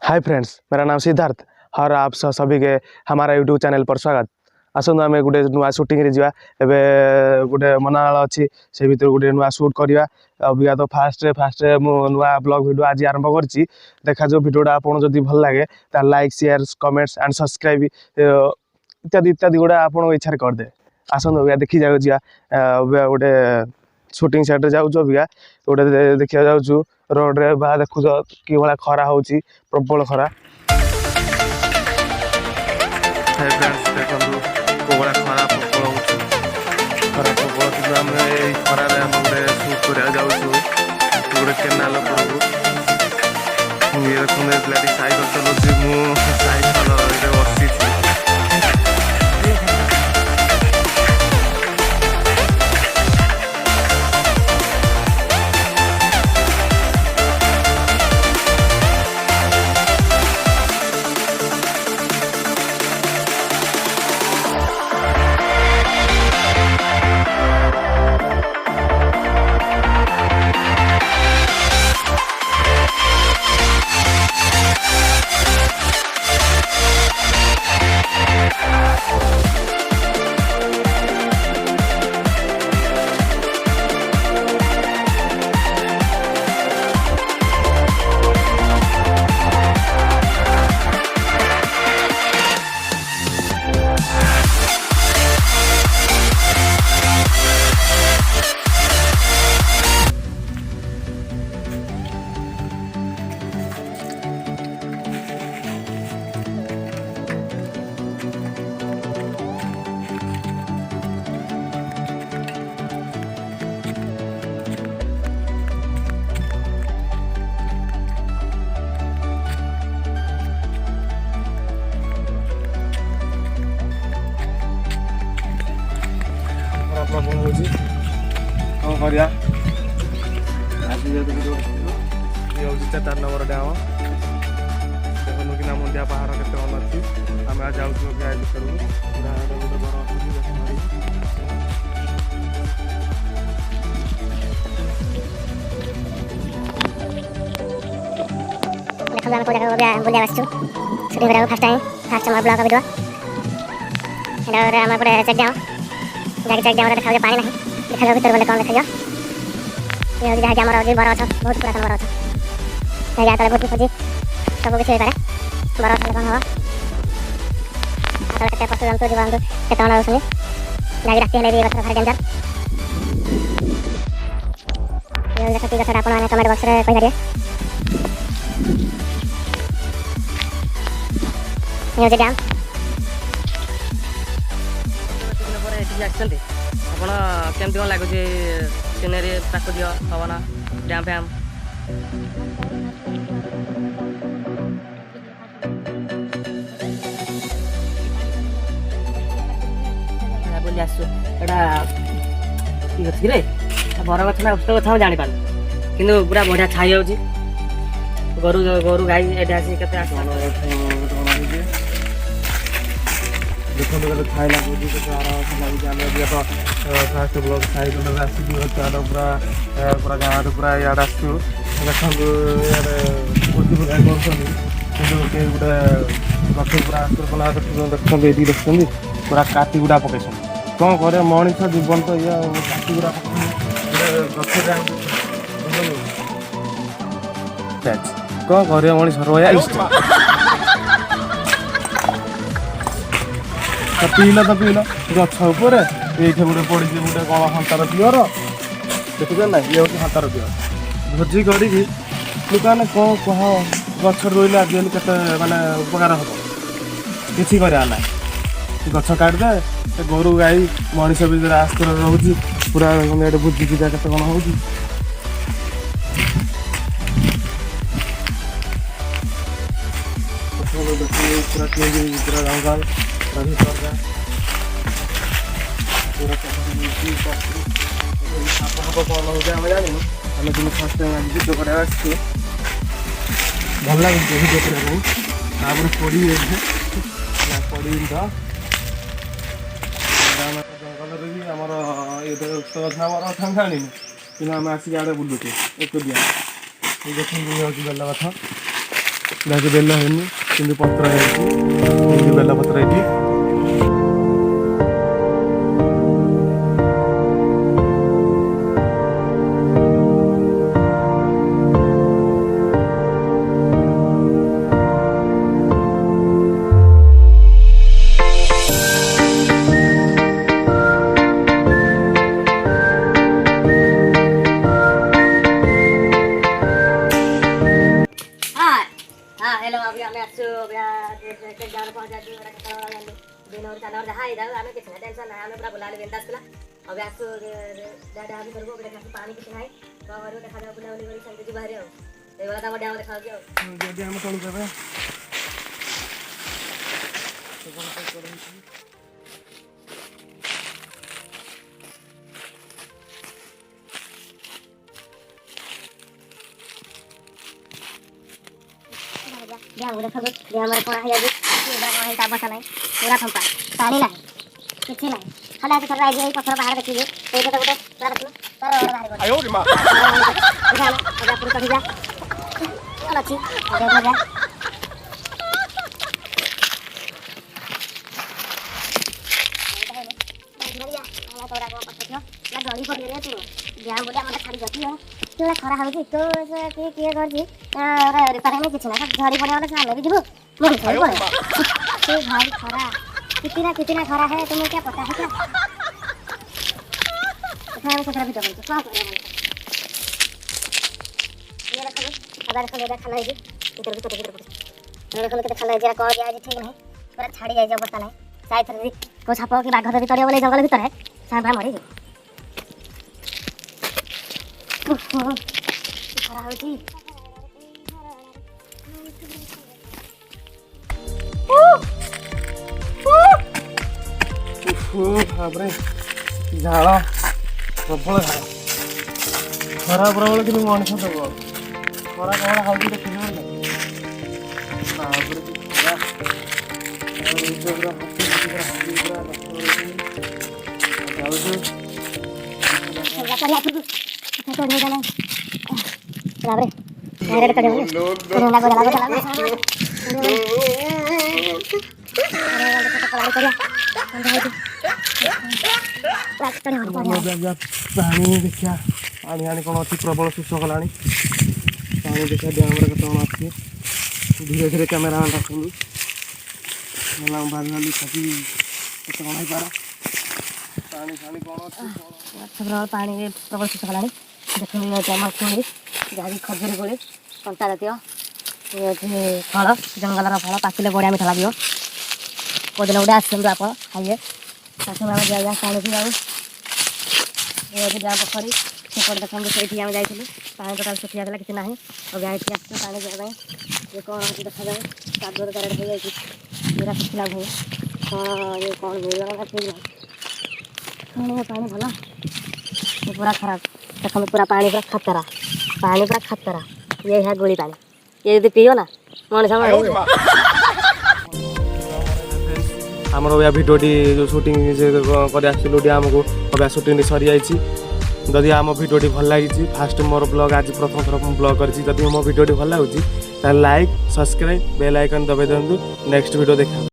Hi friends, मेरा नाम सिद्धार्थ और आप सभी के हमारा यूट्यूब चैनल पर स्वागत। आसतु आम गोटे नुआ सुटिंग रे जावा एबे गोटे मनाल अच्छी से भीतर गोटे नुआ सुट करवा। अबिका तो फास्ट मु नुआ ब्लॉग वीडियो आज आरंभ करछि। देखा जो वीडियोटा आपन जदि भल लागे ता like share comments and subscribe इत्यादि इत्यादि गोटे आपन इच्छा कर दे। आसतु अबिका देखि जाउ जिया गोटे सुटिंग सेट जाऊ अबिका गोटे देखा जाऊ रोड रे बा देखुज कि भाया खरा होची प्रबल खरा। केनाल साइकेल चलाऊँ साइकेल बसी कौन करिया आज ये हूँ 4 नंबर डाम देखो कि मुंडिया पहाड़ के भल अच्छी आम आज जाऊँ भीतर गोटे बर बुलिया आसचु शूटिंग करा फास्ट टाइम फास्ट हमारे ब्लॉग वीडियो आम गोटे चेक डाउन जाके चेक डाउन देखा पानी ना देखा भीतर गले कौन देखा ये जहाँ आम बर गछ बहुत पुरातन बर गछ या तले भोटी खोजी सब किसी हो पाए बर गछ कौन हम के पशु जंतु जीव जंतु के रोशन जहाँ राति हेल्ले गछ भारी डेंजर ये देख कि गछटा आपने कमेंट बक्स में कहीपर ये डैम आप केमती कौन लगुच सीनेरी प्राकृतिक पवन डैम फैम बोली आसुटा कि रे बर गछ ना उष्ट गछ हम जानी पार कि पूरा बढ़िया छाई जाऊँगी गोरु गोरु गाई ये आसी के देखो खाई लगुच लगे फास्ट ब्लॉग साइकेल आसिक पूरा पूरा गाँव पूरा इड आसू देखो भोजी भोगा कर गोटे गछ पूरा कला देखते ये देखते पूरा काटी गुड़ा पकड़ कौन करे मनीष जीवन तो ये काटी गुड़ा गछ कौन करे मनीष रहा पीला तो पीला गछ उपर ये गोटे पड़ी गोटे कौन हंतार पियर देखुच ना ये हूँ हंतार पियर भोजी करी दुकान कौन कह गछ रोले आजिकल के मानने उपकार हम किसी करा ना गछ काटिदे गोरु गाई मनीष भी आस्त रोच पूरा भोजी पूजा के कौन हो पूरा पूरा गाँव कौन हो जानी आम दिन फर्स्ट टाइम भिडियो कर भल लगे भिडियो करा पड़ी पड़ी तो जंगल भी आमर ये था जानी कि आम आसिक आड़े बुलुचे एकुदिया ये देखिए बेल गथ ଯାହାକି ବେଲ ହେଇନି କିନ୍ତୁ ପତ୍ର ହେଇଛି, ବେଲ ପତ୍ର ହେଇଛି। हेलो अभी हमें अच्छे हो गया के जान पहुंचा दी मेरा कथा वाला दिन और चला और जहां इधर हमें किसी टेंशन ना हमें पूरा बुला ले बिंदास पिला अभी अच्छे दादा अभी करबो बेटा पानी किसी नहीं तो और देखा जाओ बुला बुली संग जी बाहर हो ए वाला तो डैम देखा जाओ जदी हम कोन करबे डैम देखा दो डैम में कोना है ये डैम है ता बसा नहीं पूरा थंपा पानी नहीं किछि नहीं खाली आके चला आई पत्थर बाहर देखिए तो ये तो गोटे पूरा रखलो तार और बाहर गो आयो रे मां अब पूरा कढी जा चल अच्छी देखो जा तोरा को पत्थर ना गली पड़ी रे तू डैम बोले मत खाली जाती है तो खरा हो तो के कर जी अरे पारे में किछ ना झड़ी पड़े वाला सामने भी जीवो मुझे झड़ी पड़े तो भाई खरा कितना खरा है तुम्हें क्या पता है क्या इतना में सतरा भी दबल तो क्या कर रहे हैं ये रखो अगर खले देखा नहीं जी इधर भी तो मेरे को देखा ले जरा कह दिया जी ठीक नहीं पूरा छाड़ी जाय अवस्था नहीं शायद थरी को छापो कि बाघ भीतर बोले जंगल भीतर है साहब मरी जी खरा हो जी बापरे झाड़ प्रबल झाड़ खरा प्रबल कि मनुष्य देव खरा कौन खाऊँ देखिए पानी देखिया आनी आनी कौन अच्छी प्रबल सुश कला पानी देखिया डैम कौन अच्छी धीरे धीरे कैमेरा रखूँ भाभी भाभी थकी कौन है पारा पानी पानी कौन अच्छी पानी प्रबल सुश कला देखो जमाखुड़ी जहाँ खजुरी कोड़ी कंटा जातीय फल जंगल फल पाचिले बड़िया मीठा लगे कौदिन गोटे आसतु आप खाइए आसम आम जा पानी जाऊ ये डैम पोखरी सेपट देखो से आम जाइलु पानी टोटाल सुखी जाता किसी ना अभी आई आस पानी जावाई ये कौन देखा जाए कादुअ चारे हो जाए पूरा सुखला भूमि कौन ये कौन मिलगा ठीक नहीं कौन पानी भल पूरा खराब देखो पूरा पानी पूरा खतरा ये है गोली पानी ये यदि पियो ना मन आमर या भिडियोटी जो शूटिंग कर डैम को अभी शूटिंग सरी जाइए जदि आम भिडियोटी भल लगी फास्ट मोर ब्लॉग आज प्रथम थर ब्लॉग कर मो भिडियोटी भल लगे लाइक सब्सक्राइब बेल आइकन दबाई दिंतु नेक्स्ट वीडियो देखा।